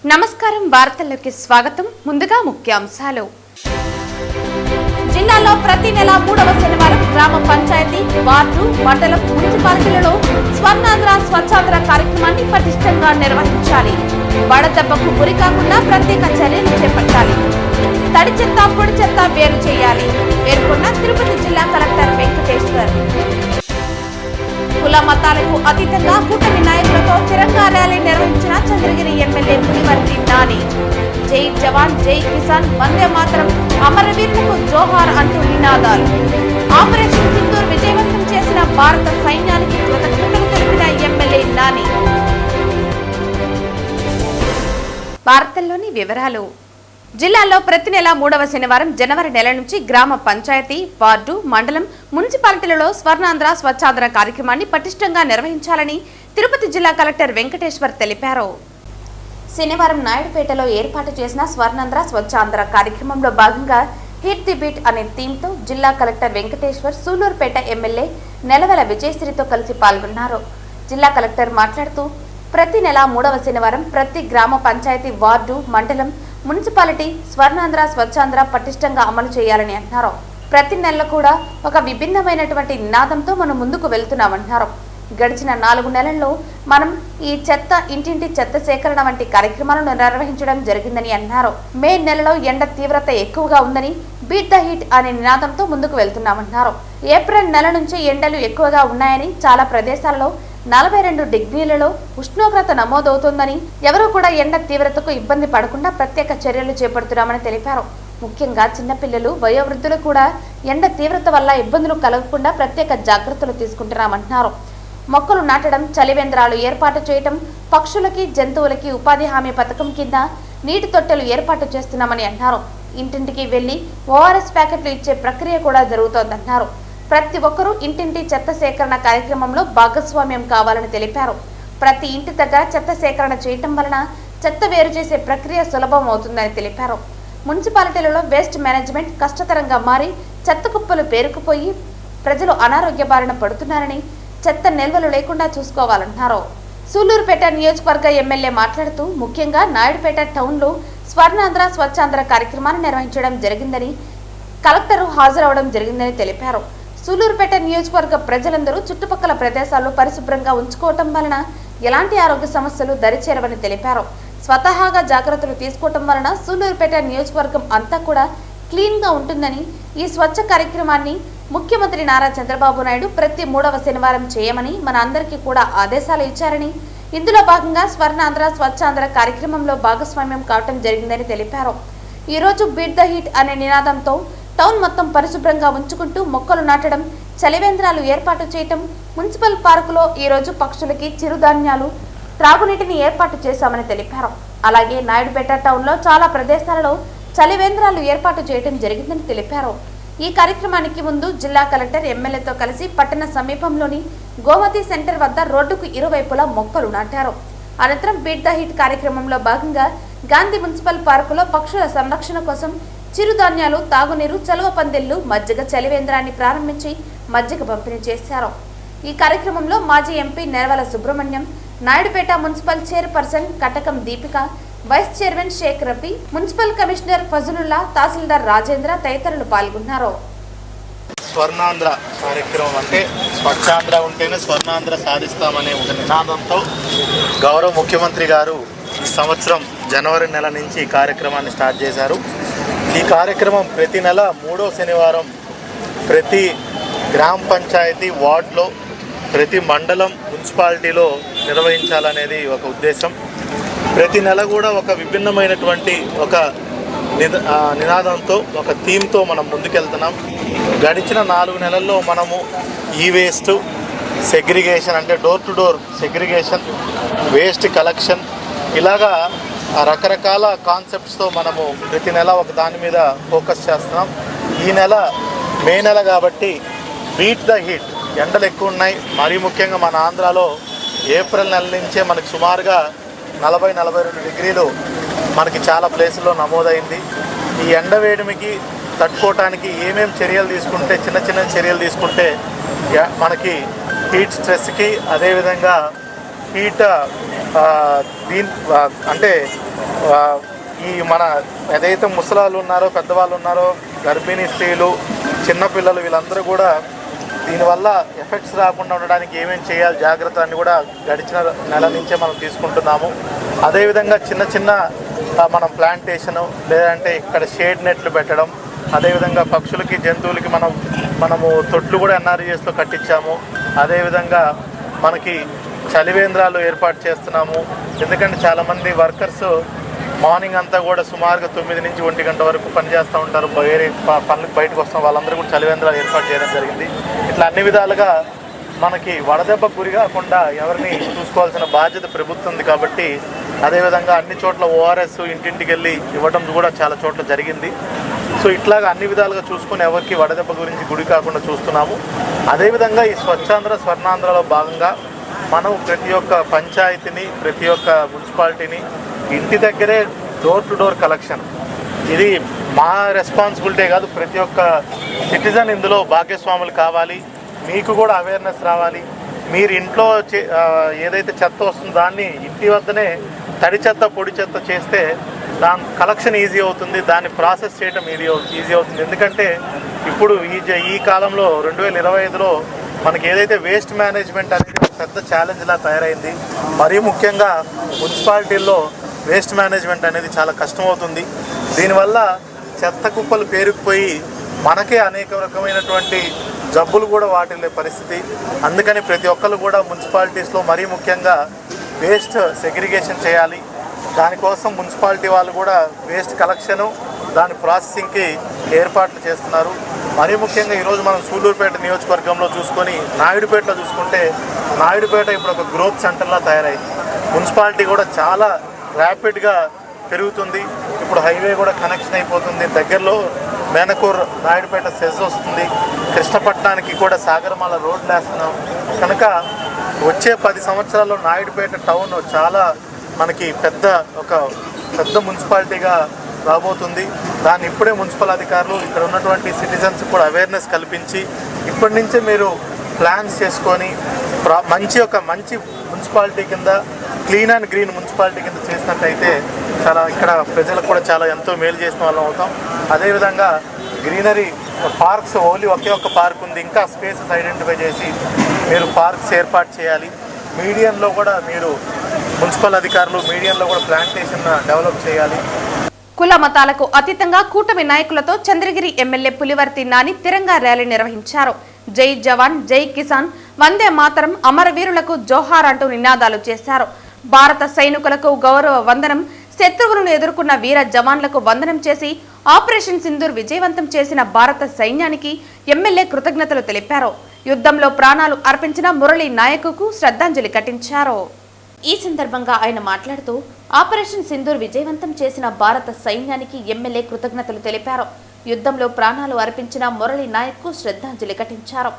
నమస్కారం, వార్తల్లోకి స్వాగతం. ముందుగా ముఖ్యాంశాలు. జిల్లాలో ప్రతి నెల 3వ శనివారం గ్రామ పంచాయతీ, వార్డు, మండలం, మున్సిపాలిటీలలో స్వర్ణాంధ్ర స్వచ్ఛాంధ్ర కార్యక్రమాన్ని పటిష్టంగా నిర్వహించాలి. వడదెబ్బకు గురి కాకుండా ప్రత్యేక చర్యలు చేపట్టాలి. తడి చెత్త, పొడి చెత్త వేరు చేయాలి పేర్కొన్న తిరుపతి జిల్లా కలెక్టర్ వెంకటేశ్వర్. కుల మతాలకు అతీతంగా కూటమి నాయకులతో తిరంగా ర్యాలీ నిర్వహించిన చంద్రగిరి ఎమ్మెల్యే పులివర్తి నాని. జై జవాన్, జై కిసాన్, వందే మాతరం, అమరవీరులకు జోహార్ అంటూ నినాదాలు. ఆపరేషన్ సింధూర్ విజయవంతం చేసిన భారత సైన్యానికి కృతజ్ఞతలు తెలిపిన ఎమ్మెల్యే నాని. వార్తల్లోని వివరాలు. జిల్లాలో ప్రతి నెల 3వ శనివారం జనవరి నెల నుంచి గ్రామ పంచాయతీ, వార్డు, మండలం, మున్సిపాలిటీలలో స్వర్ణాంధ్ర స్వచ్ఛాంధ్ర కార్యక్రమాన్ని పటిష్టంగా నిర్వహించాలని తిరుపతి జిల్లా కలెక్టర్ వెంకటేశ్వర్ తెలిపారు. శనివారం నాయుడుపేటలో ఏర్పాటు చేసిన స్వర్ణాంధ్ర స్వచ్ఛాంధ్ర కార్యక్రమంలో భాగంగా హిట్ ది బీట్ అనే థీమ్తో జిల్లా కలెక్టర్ వెంకటేశ్వర్ సూలూరుపేట ఎమ్మెల్యే నెలవెల విజయశ్రీతో కలిసి పాల్గొన్నారు. జిల్లా కలెక్టర్ మాట్లాడుతూ ప్రతి నెల 3వ శనివారం ప్రతి గ్రామ పంచాయతీ, వార్డు, మండలం, మున్సిపాలిటీ స్వర్ణాంధ్ర స్వచ్ఛాంధ్ర పటిష్టంగా అమలు చేయాలని అన్నారు. ప్రతి నెల కూడా ఒక విభిన్నమైనటువంటి నినాదంతో మనం ముందుకు వెళ్తున్నామన్నారు. గడిచిన 4 నెలల్లో మనం ఈ చెత్త, ఇంటింటి చెత్త సేకరణ వంటి కార్యక్రమాలను నిర్వహించడం జరిగిందని అన్నారు. మే నెలలో ఎండ తీవ్రత ఎక్కువగా ఉందని బీట్ ద హీట్ అనే నినాదంతో ముందుకు వెళ్తున్నామన్నారు. ఏప్రిల్ నెల నుంచి ఎండలు ఎక్కువగా ఉన్నాయని, చాలా ప్రదేశాలలో 42 డిగ్రీలలో ఉష్ణోగ్రత నమోదవుతోందని, ఎవరూ కూడా ఎండ తీవ్రతకు ఇబ్బంది పడకుండా ప్రత్యేక చర్యలు చేపడుతున్నామని తెలిపారు. ముఖ్యంగా చిన్నపిల్లలు, వయోవృద్ధులు కూడా ఎండ తీవ్రత వల్ల ఇబ్బందులు కలగకుండా ప్రత్యేక జాగ్రత్తలు తీసుకుంటున్నామంటున్నారు. మొక్కలు నాటడం, చలివేంద్రాలు ఏర్పాటు చేయటం, పక్షులకి, జంతువులకి ఉపాధి హామీ పథకం కింద నీటి తొట్టెలు ఏర్పాటు చేస్తున్నామని అన్నారు. ఇంటింటికి వెళ్లి ఓఆర్ఎస్ ప్యాకెట్లు ఇచ్చే ప్రక్రియ కూడా జరుగుతోందన్నారు. ప్రతి ఒక్కరూ ఇంటింటి చెత్త సేకరణ కార్యక్రమంలో భాగస్వామ్యం కావాలని తెలిపారు. ప్రతి ఇంటి దగ్గర చెత్త సేకరణ చేయటం వలన చెత్త వేరు చేసే ప్రక్రియ సులభం అవుతుందని తెలిపారు. మున్సిపాలిటీలలో వేస్ట్ మేనేజ్మెంట్ కష్టతరంగా మారి చెత్త కుప్పలు పేరుకుపోయి ప్రజలు అనారోగ్య బారిన పడుతున్నారని, చెత్త నిల్వలు లేకుండా చూసుకోవాలన్నారు. సూలూరుపేట నియోజకవర్గ ఎమ్మెల్యే మాట్లాడుతూ ముఖ్యంగా నాయుడుపేట టౌన్లో స్వర్ణాంధ్ర స్వచ్ఛాంధ్ర కార్యక్రమాన్ని నిర్వహించడం జరిగిందని, కలెక్టరు హాజరవడం జరిగిందని తెలిపారు. సూలూరుపేట నియోజకవర్గ ప్రజలందరూ చుట్టుపక్కల ప్రదేశాల్లో పరిశుభ్రంగా ఉంచుకోవటం వలన ఎలాంటి ఆరోగ్య సమస్యలు దరిచేరవని తెలిపారు. స్వతహాగా జాగ్రత్తలు తీసుకోవటం వలన సూలూరుపేట నియోజకవర్గం అంతా కూడా క్లీన్ గా ఉంటుందని, ఈ స్వచ్ఛ కార్యక్రమాన్ని ముఖ్యమంత్రి నారా చంద్రబాబు నాయుడు ప్రతి 3వ శనివారం చేయమని మన అందరికీ కూడా ఆదేశాలు ఇచ్చారని, ఇందులో భాగంగా స్వర్ణాంధ్ర స్వచ్ఛాంధ్ర కార్యక్రమంలో భాగస్వామ్యం కావటం జరిగిందని తెలిపారు. ఈ రోజు బీట్ ద హీట్ అనే నినాదంతో టౌన్ మొత్తం పరిశుభ్రంగా ఉంచుకుంటూ మొక్కలు నాటడం, చలివేంద్రాలు ఏర్పాటు చేయటం, మున్సిపల్ పార్కులో ఈ రోజు పక్షులకి చిరుధాన్యాలు, త్రాగునీటిని ఏర్పాటు చేశామని తెలిపారు. అలాగే నాయుడుపేట టౌన్లో చాలా ప్రదేశాలలో చలివేంద్రాలు ఏర్పాటు చేయడం జరిగిందని తెలిపారు. ఈ కార్యక్రమానికి ముందు జిల్లా కలెక్టర్ ఎమ్మెల్యేతో కలిసి పట్టణ సమీపంలోని గోమతి సెంటర్ వద్ద రోడ్డుకు ఇరువైపులా మొక్కలు నాటారు. అనంతరం బీట్ ద హీట్ కార్యక్రమంలో భాగంగా గాంధీ మున్సిపల్ పార్కులో పక్షుల సంరక్షణ కోసం చిరుధాన్యాలు, తాగునీరు, చలువ పందిళ్లు, మజ్జిగ చలివేంద్రాన్ని ప్రారంభించి మజ్జిగ పంపిణీ చేశారు. ఈ కార్యక్రమంలో మాజీ MP Nelavala Subrahmanyam, Naidupeta municipal chairperson Katakam Deepika, vice chairman Sheikh Rafi, municipal commissioner Fazalullah, tahsildar Rajendra తదితరులు పాల్గొన్నారు. స్వర్ణాంధ్ర కార్యక్రమం అంటే స్వచ్ఛాంధ్ర ఉంటేనే స్వర్ణాంధ్ర సాధిస్తామనే ఒక నినాదంతో గౌరవ ముఖ్యమంత్రి గారు ఈ సంవత్సరం జనవరి నెల నుంచి ఈ కార్యక్రమాన్ని స్టార్ట్ చేశారు. ఈ కార్యక్రమం ప్రతి నెల 3వ శనివారం ప్రతి గ్రామ పంచాయతీ, వార్డులో, ప్రతి మండలం, మున్సిపాలిటీలో నిర్వహించాలనేది ఒక ఉద్దేశం. ప్రతి నెల కూడా ఒక విభిన్నమైనటువంటి ఒక నినాదంతో, ఒక థీమ్తో మనం ముందుకెళ్తున్నాం. గడిచిన 4 నెలల్లో మనము ఈ వేస్ట్ సెగ్రిగేషన్ అంటే door to door segregation, waste collection, ఇలాగా రకరకాల కాన్సెప్ట్స్తో మనము ప్రతి నెల ఒక దాని మీద ఫోకస్ చేస్తున్నాం. ఈ నెల మే నెల కాబట్టి బీట్ ద హీట్, ఎండలు ఎక్కువ ఉన్నాయి. మరీ ముఖ్యంగా మన ఆంధ్రాలో ఏప్రిల్ నెల నుంచే మనకి సుమారుగా 40-42 డిగ్రీలు మనకి చాలా ప్లేసుల్లో నమోదైంది. ఈ ఎండ వేడిమికి తట్టుకోవటానికి ఏమేమి చర్యలు తీసుకుంటే, చిన్న చిన్న చర్యలు తీసుకుంటే మనకి హీట్ స్ట్రెస్కి, అదేవిధంగా హీట్ అంటే ఈ మన ఏదైతే ముసలాళ్ళు ఉన్నారో, పెద్దవాళ్ళు ఉన్నారో, గర్భిణీ స్త్రీలు, చిన్నపిల్లలు, వీళ్ళందరూ కూడా దీనివల్ల ఎఫెక్ట్స్ రాకుండా ఉండడానికి ఏమేమి చేయాలి జాగ్రత్త అని కూడా గడిచిన నెల నుంచే మనం తీసుకుంటున్నాము. అదేవిధంగా చిన్న చిన్న మనం ప్లాంటేషను, లేదంటే ఇక్కడ షేడ్ నెట్లు పెట్టడం, అదేవిధంగా పక్షులకి, జంతువులకి మనము తొట్లు కూడా ఎన్ఆర్జీఎస్లో కట్టించాము. అదేవిధంగా మనకి చలివేంద్రాలు ఏర్పాటు చేస్తున్నాము. ఎందుకంటే చాలామంది వర్కర్స్ మార్నింగ్ అంతా కూడా సుమారుగా 9 నుంచి 1 గంట వరకు పనిచేస్తూ ఉంటారు. వేరే పనులకు బయటకు వస్తాం, వాళ్ళందరూ కూడా చలివేంద్రాలు ఏర్పాటు చేయడం జరిగింది. ఇట్లా అన్ని విధాలుగా మనకి వడదెబ్బకు గురి కాకుండా ఎవరిని చూసుకోవాల్సిన బాధ్యత ప్రభుత్వం ఉంది కాబట్టి, అదేవిధంగా అన్ని చోట్ల ఓఆర్ఎస్ ఇంటింటికి వెళ్ళి ఇవ్వడం కూడా చాలా చోట్ల జరిగింది. సో ఇట్లాగా అన్ని విధాలుగా చూసుకొని ఎవరికి వడదెబ్బ గురించి గురి కాకుండా చూస్తున్నాము. అదేవిధంగా ఈ స్వచ్ఛాంధ్ర స్వర్ణాంధ్రలో భాగంగా మనం ప్రతి ఒక్క పంచాయతీని, ప్రతి ఒక్క మున్సిపాలిటీని ఇంటి దగ్గరే డోర్ టు డోర్ కలెక్షన్, ఇది మా రెస్పాన్సిబిలిటీ కాదు, ప్రతి ఒక్క సిటిజన్ ఇందులో భాగ్యస్వాములు కావాలి. మీకు కూడా అవేర్నెస్ రావాలి. మీరు ఇంట్లో ఏదైతే చెత్త వస్తుందో దాన్ని ఇంటి వద్దనే తడి చెత్త, పొడి చెత్త చేస్తే దాని కలెక్షన్ ఈజీ అవుతుంది, దాన్ని ప్రాసెస్ చేయడం ఈజీ అవుతుంది. ఎందుకంటే ఇప్పుడు ఈ కాలంలో 2025లో మనకి ఏదైతే వేస్ట్ మేనేజ్మెంట్ అనేది పెద్ద ఛాలెంజ్లా తయారైంది. మరీ ముఖ్యంగా మున్సిపాలిటీల్లో వేస్ట్ మేనేజ్మెంట్ అనేది చాలా కష్టమవుతుంది. దీనివల్ల చెత్త కుప్పలు పేరుకుపోయి మనకే అనేక రకమైనటువంటి జబ్బులు కూడా వాటిల్లే పరిస్థితి. అందుకని ప్రతి ఒక్కరు కూడా మున్సిపాలిటీస్లో మరీ ముఖ్యంగా వేస్ట్ సెగ్రిగేషన్ చేయాలి. దానికోసం మున్సిపాలిటీ వాళ్ళు కూడా వేస్ట్ కలెక్షను, దాని ప్రాసెసింగ్కి ఏర్పాట్లు చేస్తున్నారు. మరీ ముఖ్యంగా ఈరోజు మనం సూళ్ళూరుపేట నియోజకవర్గంలో చూసుకొని నాయుడుపేటలో చూసుకుంటే, నాయుడుపేట ఇప్పుడు ఒక గ్రోత్ సెంటర్లా తయారైంది. మున్సిపాలిటీ కూడా చాలా ర్యాపిడ్గా పెరుగుతుంది. ఇప్పుడు హైవే కూడా కనెక్షన్ అయిపోతుంది. దగ్గరలో మేనకూర్ నాయుడుపేట సెజ్ వస్తుంది. కృష్ణపట్నానికి కూడా సాగరమాల రోడ్లు వేస్తున్నాం. కనుక వచ్చే 10 సంవత్సరాల్లో నాయుడుపేట టౌన్ చాలా మనకి పెద్ద మున్సిపాలిటీగా రాబోతుంది. దాన్ని ఇప్పుడే మున్సిపల్ అధికారులు, ఇక్కడ ఉన్నటువంటి సిటిజన్స్ కూడా అవేర్నెస్ కల్పించి ఇప్పటి నుంచే మీరు ప్లాన్స్ చేసుకొని మంచి మున్సిపాలిటీ కింద, క్లీన్ అండ్ గ్రీన్ మున్సిపాలిటీ కింద చేసినట్టయితే చాలా ఇక్కడ ప్రజలకు కూడా చాలా ఎంతో మేలు చేసిన వాళ్ళం అవుతాం. అదేవిధంగా గ్రీనరీ పార్క్స్, ఓన్లీ ఒకే ఒక్క పార్క్ ఉంది, ఇంకా స్పేసెస్ ఐడెంటిఫై చేసి మీరు పార్క్స్ ఏర్పాటు చేయాలి. మీడియంలో కూడా మీరు మున్సిపల్ అధికారులు మీడియంలో కూడా ప్లాంటేషన్ డెవలప్ చేయాలి. కుల మతాలకు అతీతంగా కూటమి నాయకులతో చంద్రగిరి ఎమ్మెల్యే పులివర్తి నాని తిరంగా ర్యాలీ నిర్వహించారు. జై జవాన్, జై కిసాన్, వందే మాతరం, అమరవీరులకు జోహార్ అంటూ నినాదాలు చేశారు. భారత సైనికులకు గౌరవ వందనం, శత్రువులను ఎదుర్కొన్న వీర జవాన్లకు వందనం చేసి ఆపరేషన్ సింధూర్ విజయవంతం చేసిన భారత సైన్యానికి ఎమ్మెల్యే కృతజ్ఞతలు తెలిపారు. యుద్ధంలో ప్రాణాలు అర్పించిన మురళీ నాయకుకు శ్రద్ధాంజలి ఘటించారు. ఈ సందర్భంగా ఆయన మాట్లాడుతూ ఆపరేషన్ సింధూర్ విజయవంతం చేసిన భారత సైన్యానికి ఎమ్మెల్యే కృతజ్ఞతలు తెలిపారు. యుద్ధంలో ప్రాణాలు అర్పించిన మురళీ నాయక్ కు శ్రద్ధాంజలి ఘటించారు.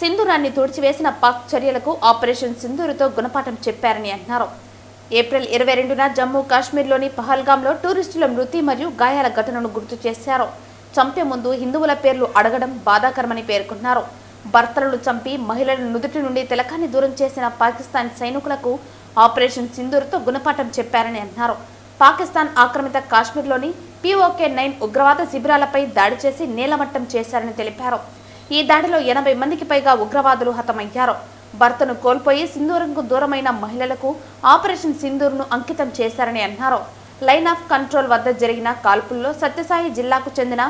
సింధూరాన్ని తుడిచివేసిన పాక్ చర్యలకు ఆపరేషన్ సింధూరుతో గుణపాఠం చెప్పారని అన్నారు. ఏప్రిల్ 22న జమ్మూ కాశ్మీర్లోని పహల్గాంలో టూరిస్టుల మృతి మరియు గాయాల ఘటనను గుర్తు చేశారు. చంపే ముందు హిందువుల పేర్లు అడగడం బాధాకరమని పేర్కొన్నారు. భర్తలను చంపి మహిళల నుదుటి నుండి తిలకాన్ని దూరం చేసిన పాకిస్తాన్ సైనికులకు ఆపరేషన్ సింధూర్తో గుణపాఠం చెప్పారని అన్నారు. పాకిస్తాన్ ఆక్రమిత కాశ్మీర్లోని POK-9 ఉగ్రవాద శిబిరాలపై దాడి చేసి నేలమట్టం చేశారని తెలిపారు. ఈ దాడిలో 80 మందికి పైగా ఉగ్రవాదులు హతమయ్యారు. భర్తను కోల్పోయి సింధూరంకు దూరమైన మహిళలకు ఆపరేషన్ సింధూర్ను అంకితం చేశారని అన్నారు. లైన్ ఆఫ్ కంట్రోల్ వద్ద జరిగిన కాల్పుల్లో సత్యసాయి జిల్లాకు చెందిన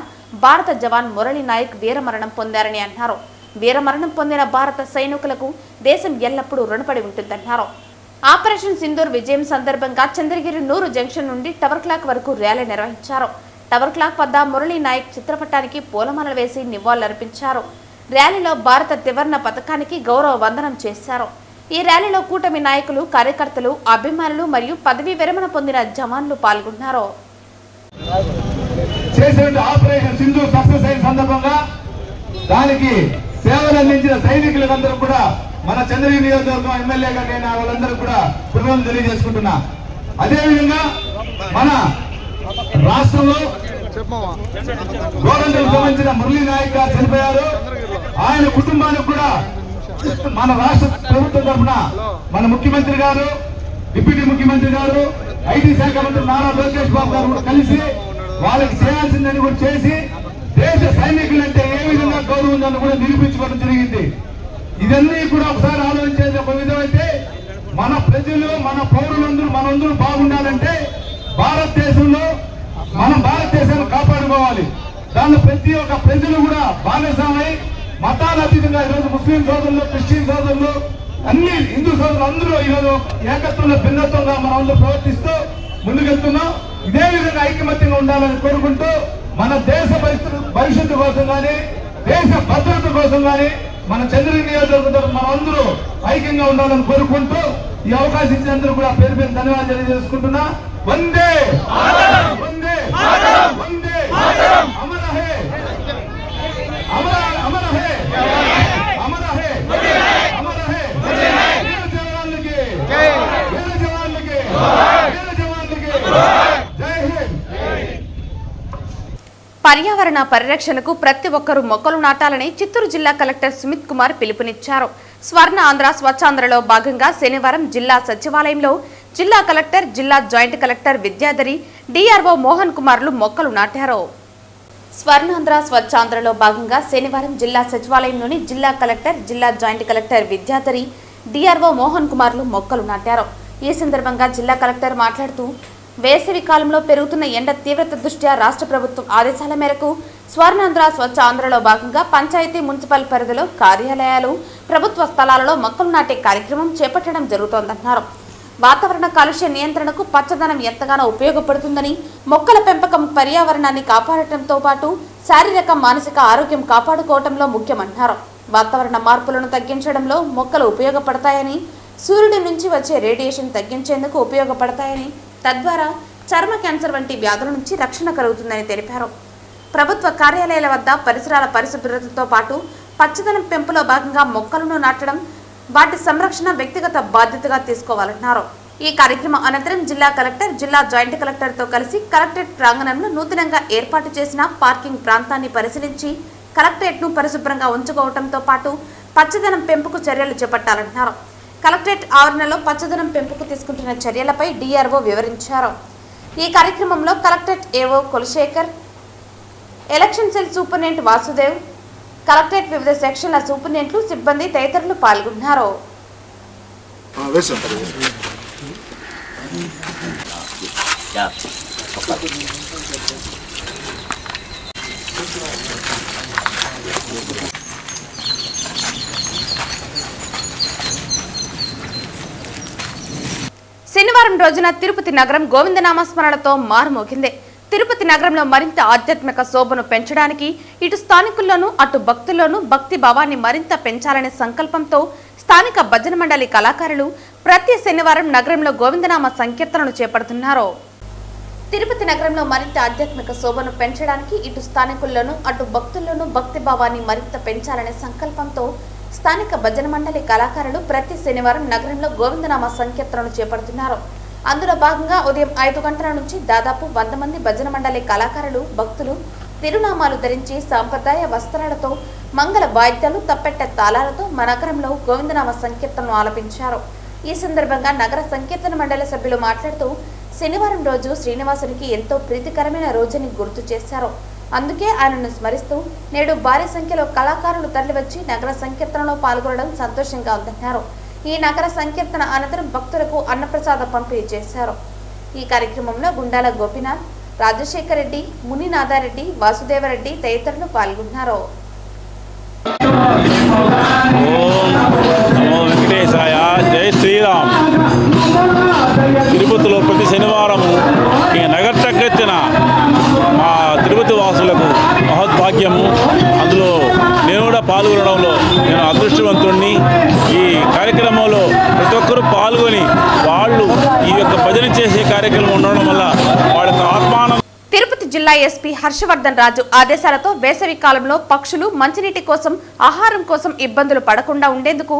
భారత జవాన్ మురళీ నాయక్ వీరమరణం పొందారని అన్నారు. వీరమరణం పొందిన భారత సైనికులకు దేశం ఎల్లప్పుడూ రుణపడి ఉంటుందన్నారు. ఆపరేషన్ సింధూర్ విజయం సందర్భంగా చంద్రగిరి నూరు జంక్షన్ నుండి టవర్ క్లాక్ వరకు ర్యాలీ నిర్వహించారు. టవర్ క్లాక్ వద్ద మురళీ నాయక్ చిత్రపటానికి పూలమాలలు వేసి నివాళులర్పించారు. ర్యాలీలో భారత త్రివర్ణ పథకానికి గౌరవ వందనం చేశారు. ఈ ర్యాలీలో కూటమి నాయకులు, కార్యకర్తలు, అభిమానులు మరియు పదవీ విరమణ పొందిన జవాన్లు పాల్గొన్నారు. దానికి సేవలు అందించిన సైనికులందరూ కూడా మన చంద్రగిరి నియోజకవర్గం ఎమ్మెల్యేగా నేను వాళ్ళందరూ కూడా కృతజ్ఞతలు తెలియజేసుకుంటున్నా. అదేవిధంగా మన రాష్ట్రంలో గోరంట్లకు సంబంధించిన మురళీ నాయక్ గారు చనిపోయారు. ఆయన కుటుంబానికి కూడా మన రాష్ట్ర ప్రభుత్వం తరఫున మన ముఖ్యమంత్రి గారు, డిప్యూటీ ముఖ్యమంత్రి గారు, ఐటీ శాఖ మంత్రి నారా లోకేష్ బాబు గారు కూడా కలిసి వాళ్ళకి చేయాల్సిందని కూడా చేసి దేశ సైనికులంటే ఏ విధంగా గౌరవం ఉందని కూడా నిరూపించుకోవడం జరిగింది. ఇవన్నీ కూడా ఒకసారి ఆలోచించేది ఒక విధమైతే మన ప్రజలు, మన పౌరులందరూ మనందరూ బాగుండాలంటే భారతదేశంలో మనం భారతదేశాన్ని కాపాడుకోవాలి. దానిలో ప్రతి ఒక్క ప్రజలు కూడా భాగస్వామై మతాల అతీతంగా ఈరోజు ముస్లిం సోదరులు, క్రిస్టియన్ సోదరులు, అన్ని హిందూ సోదరులు అందరూ ఈరోజు ఏకత్వంలో భిన్నత్వంగా మనం అందరూ ప్రవర్తిస్తూ ముందుకెళ్తున్నాం. ఇదే విధంగా ఐకమత్యంగా ఉండాలని కోరుకుంటూ మన దేశ భవిష్యత్తు కోసం కానీ, దేశ భద్రత కోసం కానీ మన చంద్రగిరి నియోజకవర్గం మనం అందరూ ఐక్యంగా ఉండాలని కోరుకుంటూ ఈ అవకాశం ఇచ్చిన అందరూ కూడా పేరు పేరు ధన్యవాదాలు తెలియజేసుకుంటున్నా. వందే వందే వందే అమర హే అమర అమర హే అమర హే అమర హే వీర జవాన్లకి వీర జవాన్లకి వీర జవాన్లకి జై హింద్. పర్యావరణ పరిరక్షణకు ప్రతి ఒక్కరూ మొక్కలు నాటాలని చిత్తూరు జిల్లా కలెక్టర్ సుమిత్ కుమార్ పిలుపునిచ్చారు. స్వర్ణ ఆంధ్ర స్వచ్ఛాంధ్రలో భాగంగా శనివారం జిల్లా సచివాలయంలో జిల్లా కలెక్టర్, జిల్లా joint collector Vidyadhari, DRO Mohan కుమార్లు మొక్కలు నాటారు. స్వర్ణాంధ్ర స్వచ్ఛాంధ్రలో భాగంగా శనివారం జిల్లా సచివాలయంలోని జిల్లా కలెక్టర్, జిల్లా joint collector Vidyadhari, DRO Mohan కుమార్లు మొక్కలు నాటారు. ఈ సందర్భంగా జిల్లా కలెక్టర్ మాట్లాడుతూ వేసవి కాలంలో పెరుగుతున్న ఎండ తీవ్రత దృష్ట్యా రాష్ట్ర ప్రభుత్వం ఆదేశాల మేరకు స్వర్ణాంధ్ర స్వచ్ఛ ఆంధ్రలో భాగంగా పంచాయతీ, మున్సిపల్ పరిధిలో కార్యాలయాలు, ప్రభుత్వ స్థలాలలో మొక్కలు నాటే కార్యక్రమం చేపట్టడం జరుగుతోందన్నారు. వాతావరణ కాలుష్య నియంత్రణకు పచ్చదనం ఎంతగానో ఉపయోగపడుతుందని, మొక్కల పెంపకం పర్యావరణాన్ని కాపాడటంతో పాటు శారీరక, మానసిక ఆరోగ్యం కాపాడుకోవడంలో ముఖ్యమన్నారు. వాతావరణ మార్పులను తగ్గించడంలో మొక్కలు ఉపయోగపడతాయని, సూర్యుడి నుంచి వచ్చే రేడియేషన్ తగ్గించేందుకు ఉపయోగపడతాయని, తద్వారా చర్మ క్యాన్సర్ వంటి వ్యాధుల నుంచి రక్షణ కలుగుతుందని తెలిపారు. ప్రభుత్వ కార్యాలయాల వద్ద పరిసరాల పరిశుభ్రతతో పాటు పచ్చదనం పెంపులో భాగంగా మొక్కలను నాటడం, వాటి సంరక్షణ వ్యక్తిగత బాధ్యతగా తీసుకోవాలన్నారు. ఈ కార్యక్రమం అనంతరం జిల్లా కలెక్టర్, జిల్లా జాయింట్ కలెక్టర్తో కలిసి కలెక్టరేట్ ప్రాంగణంలో నూతనంగా ఏర్పాటు చేసిన పార్కింగ్ ప్రాంతాన్ని పరిశీలించి కలెక్టరేట్ను పరిశుభ్రంగా ఉంచుకోవడంతో పాటు పచ్చదనం పెంపుకు చర్యలు చేపట్టాలన్నారు. కలెక్టరేట్ ఆవరణలో పచ్చదనం పెంపుకు తీసుకుంటున్న చర్యలపై డిఆర్ఓ వివరించారు. ఈ కార్యక్రమంలో collectorate AO Kulasekhar, election cell superintendent Vasudev, collectorate వివిధ సెక్షన్ల సూపరింటెండెంట్లు, సిబ్బంది తదితరులు పాల్గొన్నారు. శనివారం రోజున తిరుపతి నగరం గోవిందనామస్మరణతో మారుమోగింది. తిరుపతి నగరంలో మరింత ఆధ్యాత్మిక శోభను పెంచడానికి ఇటు స్థానికుల్లోనూ అటు భక్తుల్లోనూ భక్తి భావాన్ని మరింత పెంచాలనే సంకల్పంతో స్థానిక భజన మండలి కళాకారులు ప్రతి శనివారం నగరంలో గోవిందనామ సంకీర్తనలు చేపడుతున్నారు. తిరుపతి నగరంలో మరింత ఆధ్యాత్మిక శోభను పెంచడానికి ఇటు స్థానికుల్లోనూ అటు భక్తుల్లోనూ భక్తి భావాన్ని మరింత పెంచాలనే సంకల్పంతో స్థానిక భజన మండలి కళాకారులు ప్రతి శనివారం నగరంలో గోవిందనామ సంకీర్తనలు చేపడుతున్నారు. అందులో భాగంగా ఉదయం 5 గంటల నుంచి దాదాపు 100 మంది భజన మండలి కళాకారులు, భక్తులు తిరునామాలు ధరించి సాంప్రదాయ వస్త్రాలతో, మంగళ వాయిద్యాలు, తప్పెట్ట తాళాలతో నగరంలో గోవిందనామ సంకీర్తనలు ఆలపించారు. ఈ సందర్భంగా నగర సంకీర్తన మండలి సభ్యులు మాట్లాడుతూ శనివారం రోజు శ్రీనివాసునికి ఎంతో ప్రీతికరమైన రోజుని గుర్తు చేశారు. అందుకే ఆయనను స్మరిస్తూ నేడు భారీ సంఖ్యలో కళాకారులు తరలివచ్చి నగర సంకీర్తనలో పాల్గొనడం సంతోషంగా ఉందన్నారు. ఈ నగర సంకీర్తన అనంతరం భక్తులకు అన్నప్రసాద పంపిణీ చేశారు. ఈ కార్యక్రమంలో గుండాల గోపీనాథ్, రాజశేఖర్ రెడ్డి, మునినాథారెడ్డి, వాసుదేవరెడ్డి తదితరులు పాల్గొన్నారు. జై శ్రీరామ్. తిరుపతిలో ప్రతి శనివారము ఈ నగర చక్రెత్తిన మా తిరుపతి వాసులకు మహద్భాగ్యము. అందులో నేను కూడా పాల్గొనడంలో నేను అదృష్టవంతుడిని. ఈ కార్యక్రమంలో ప్రతి ఒక్కరూ పాల్గొని వాళ్ళు ఈ యొక్క భజన చేసే కార్యక్రమం ఉండడం వల్ల వాళ్ళ ఆత్మానం. తిరుపతి జిల్లా ఎస్పీ హర్షవర్ధన్ రాజు ఆదేశాలతో వేసవి కాలంలో పక్షులు మంచినీటి కోసం, ఆహారం కోసం ఇబ్బందులు పడకుండా ఉండేందుకు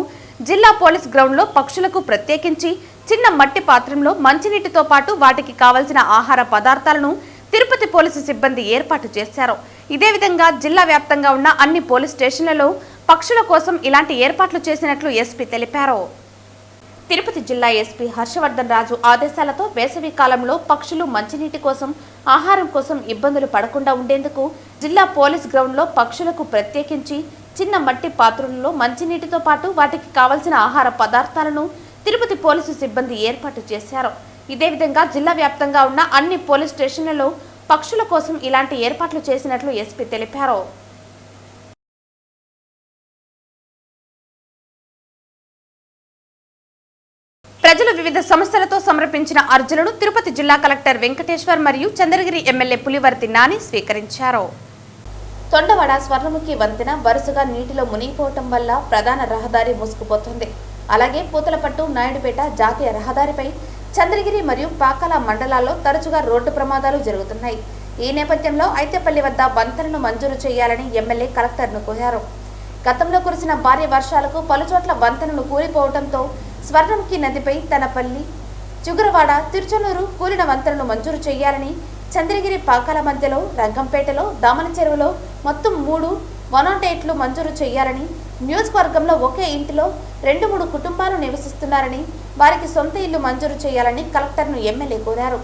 జిల్లా పోలీస్ గ్రౌండ్లో పక్షులకు ప్రత్యేకించి చిన్న మట్టి పాత్రలో మంచినీటితో పాటు వాటికి కావలసిన ఆహార పదార్థాలను తిరుపతి పోలీసు సిబ్బంది ఏర్పాటు చేశారు. ఇదే విధంగా జిల్లా వ్యాప్తంగా ఉన్న అన్ని పోలీస్ స్టేషన్లలో పక్షుల కోసం ఇలాంటి ఏర్పాట్లు చేసినట్లు ఎస్పీ తెలిపారు. తిరుపతి జిల్లా ఎస్పీ హర్షవర్ధన్ రాజు ఆదేశాలతో వేసవి కాలంలో పక్షులు మంచినీటి కోసం ఆహారం కోసం ఇబ్బందులు పడకుండా ఉండేందుకు జిల్లా పోలీస్ గ్రౌండ్లో పక్షులకు ప్రత్యేకించి చిన్న మట్టి పాత్రలలో మంచినీటితో పాటు వాటికి కావలసిన ఆహార పదార్థాలను తిరుపతి పోలీసు సిబ్బంది ఏర్పాటు చేశారు. ఇదే విధంగా జిల్లా వ్యాప్తంగా ఉన్న అన్ని పోలీస్ స్టేషన్లలో పక్షుల కోసం ఇలాంటి ఏర్పాట్లు చేసినట్లు ఎస్పీ తెలిపారు. ప్రజలు వివిధ సమస్యలతో సమర్పించిన అర్జీలను తిరుపతి జిల్లా కలెక్టర్ వెంకటేశ్వర్ మరియు చంద్రగిరి ఎమ్మెల్యే పులివర్తి నాని స్వీకరించారు. తొండవాడ స్వర్ణముఖి వంతెన వరుసగా నీటిలో మునిగిపోవటం వల్ల ప్రధాన రహదారి మూసుకుపోతుంది. అలాగే పూతలపట్టు నాయుడుపేట జాతీయ రహదారిపై చంద్రగిరి మరియు పాకాల మండలాల్లో తరచుగా రోడ్డు ప్రమాదాలు జరుగుతున్నాయి. ఈ నేపథ్యంలో ఐతేపల్లి వద్ద వంతెనను మంజూరు చేయాలని ఎమ్మెల్యే కలెక్టర్ను కోరారు. గతంలో కురిసిన భారీ వర్షాలకు పలుచోట్ల వంతెనలు కూలిపోవడంతో స్వర్ణముఖి నదిపై తనపల్లి, చుగురవాడ, తిరుచనూరు కూలిన వంతెనను మంజూరు చేయాలని, చంద్రగిరి పాకాల మధ్యలో రంగంపేటలో దామన చెరువులో మొత్తం 3 108లు మంజూరు చేయాలని, నియోజకవర్గంలో ఒకే ఇంటిలో 2-3 కుటుంబాలు నివసిస్తున్నారని వారికి సొంత ఇల్లు మంజూరు చేయాలని కలెక్టర్ను ఎమ్మెల్యే కోరారు.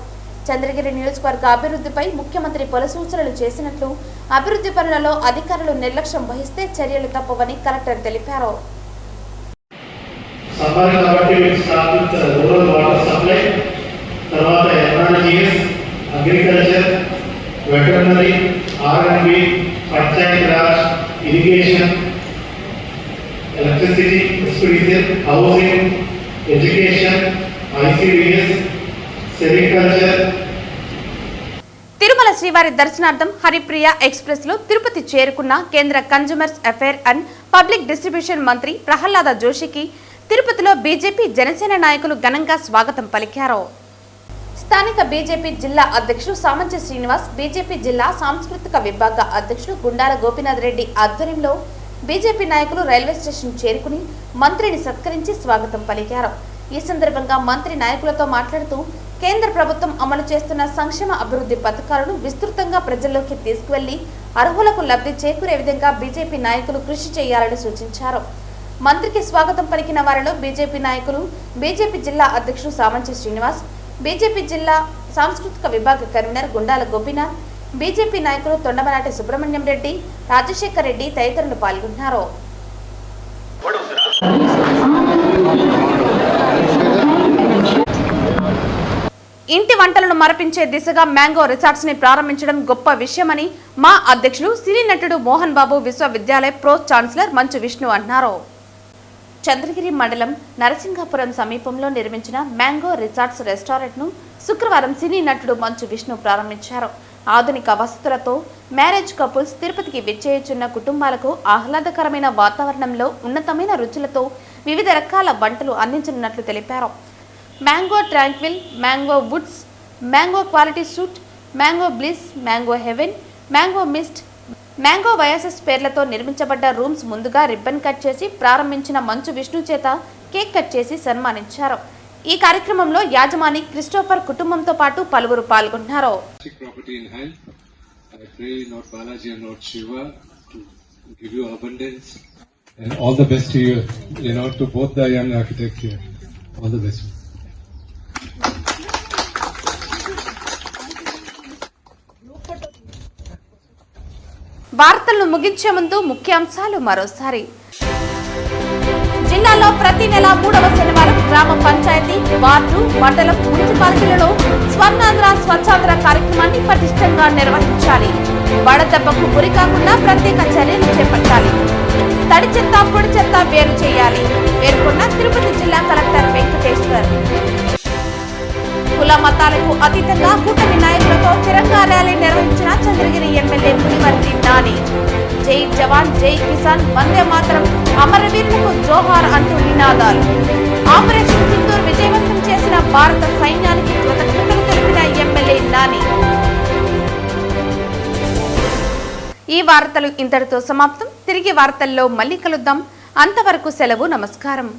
చంద్రగిరి నియోజకవర్గ అభివృద్ధిపై ముఖ్యమంత్రి పలు సూచనలు చేసినట్లు, అభివృద్ధి పనులలో అధికారులు నిర్లక్ష్యం వహిస్తే చర్యలు తప్పవని కలెక్టర్ తెలిపారు. Agriculture, veterinary, R&B, Panchayati Raj, irrigation, electricity, housing, education, ICDS, sericulture. Tirumala శ్రీవారి దర్శనార్థం హరిప్రియ ఎక్స్ప్రెస్ లో తిరుపతి చేరుకున్న కేంద్ర consumers affair and public distribution మంత్రి ప్రహ్లాద జోషికి తిరుపతిలో బీజేపీ జనసేన నాయకులు ఘనంగా స్వాగతం పలికారు. స్థానిక బీజేపీ జిల్లా అధ్యక్షుడు సామంచి శ్రీనివాస్, బీజేపీ జిల్లా సాంస్కృతిక విభాగ అధ్యక్షుడు గుండాల గోపీనాథ్ రెడ్డి ఆధ్వర్యంలో బీజేపీ నాయకులు రైల్వే స్టేషన్ చేరుకుని మంత్రిని సత్కరించి స్వాగతం పలికారు. ఈ సందర్భంగా మంత్రి నాయకులతో మాట్లాడుతూ కేంద్ర ప్రభుత్వం అమలు చేస్తున్న సంక్షేమ అభివృద్ధి పథకాలను విస్తృతంగా ప్రజల్లోకి తీసుకువెళ్లి అర్హులకు లబ్ధి చేకూరే విధంగా బీజేపీ నాయకులు కృషి చేయాలని సూచించారు. మంత్రికి స్వాగతం పలికిన వారిలో బీజేపీ నాయకులు, బీజేపీ జిల్లా అధ్యక్షుడు సామంచి శ్రీనివాస్, బీజేపీ జిల్లా సాంస్కృతిక విభాగ కన్వీనర్ గుండాల గోపీనాథ్, బీజేపీ నాయకులు తొండమనాటి సుబ్రహ్మణ్యం రెడ్డి, రాజశేఖర్ రెడ్డి తదితరులు పాల్గొన్నారు. ఇంటి వంటలను మరపించే దిశగా మ్యాంగో రిసార్ట్స్ ని ప్రారంభించడం గొప్ప విషయమని మా అధ్యక్షులు సినీ నటుడు మోహన్ బాబు విశ్వవిద్యాలయ ప్రో ఛాన్సలర్ మంచు విష్ణు అన్నారు. చంద్రగిరి మండలం నరసింగాపురం సమీపంలో నిర్మించిన మ్యాంగో రిసార్ట్స్ రెస్టారెంట్ను శుక్రవారం సినీ నటుడు మంచు విష్ణు ప్రారంభించారు. ఆధునిక వసతులతో మ్యారేజ్ కపుల్స్ తిరుపతికి విచ్చేయుచున్న కుటుంబాలకు ఆహ్లాదకరమైన వాతావరణంలో ఉన్నతమైన రుచులతో వివిధ రకాల వంటలు అందించనున్నట్లు తెలిపారు. Mango tranquil, mango woods, mango quality suite, mango bliss, mango heaven, mango mist, mango వయాసెస్ పేర్లతో నిర్మించబడ్డ రూమ్స్ ముందుగా రిబ్బన్ కట్ చేసి ప్రారంభించిన మంచు విష్ణు చేత కేక్ కట్ చేసి సన్మానించారు. ఈ కార్యక్రమంలో యాజమాని క్రిస్టోఫర్ కుటుంబంతో పాటు పలువురు పాల్గొన్నారు. వార్తలను ముగించే ముందు ముఖ్యాంశాలు మరోసారి. జిల్లాలో ప్రతి నెల 3వ శనివారం గ్రామ పంచాయతీ, వార్డు, మండలం, మున్సిపాలిటీలలో స్వర్ణాంధ్ర స్వచ్ఛాంధ్ర కార్యక్రమాన్ని పటిష్టంగా నిర్వహించాలి. వడదెబ్బకు గురి కాకుండా ప్రత్యేక చర్యలు చేపట్టాలి. తడి చెత్త, పొడి చెత్త వేరు చేయాలి పేర్కొన్న తిరుపతి జిల్లా కలెక్టర్ వెంకటేశ్వర్. కుల మతాలకు అతీతంగా కూటమి నాయకులతో తిరంగా ర్యాలీ నిర్వహించిన చంద్రగిరి ఎమ్మెల్యే పులివర్తి నాని. జై జవాన్, జై కిసాన్, వందే మాతరం, అమరవీరులకు జోహార్ అంటూ నినాదాలు. ఆపరేషన్ సింధూర్ విజయవంతం చేసిన భారత సైన్యానికి కృతజ్ఞతలు తెలిపిన ఎమ్మెల్యే నాని. ఈ వార్తలు ఇంతటితో సమాప్తం. తిరిగి వార్తల్లో మళ్ళీ కలుద్దాం. అంతవరకు సెలవు. నమస్కారం.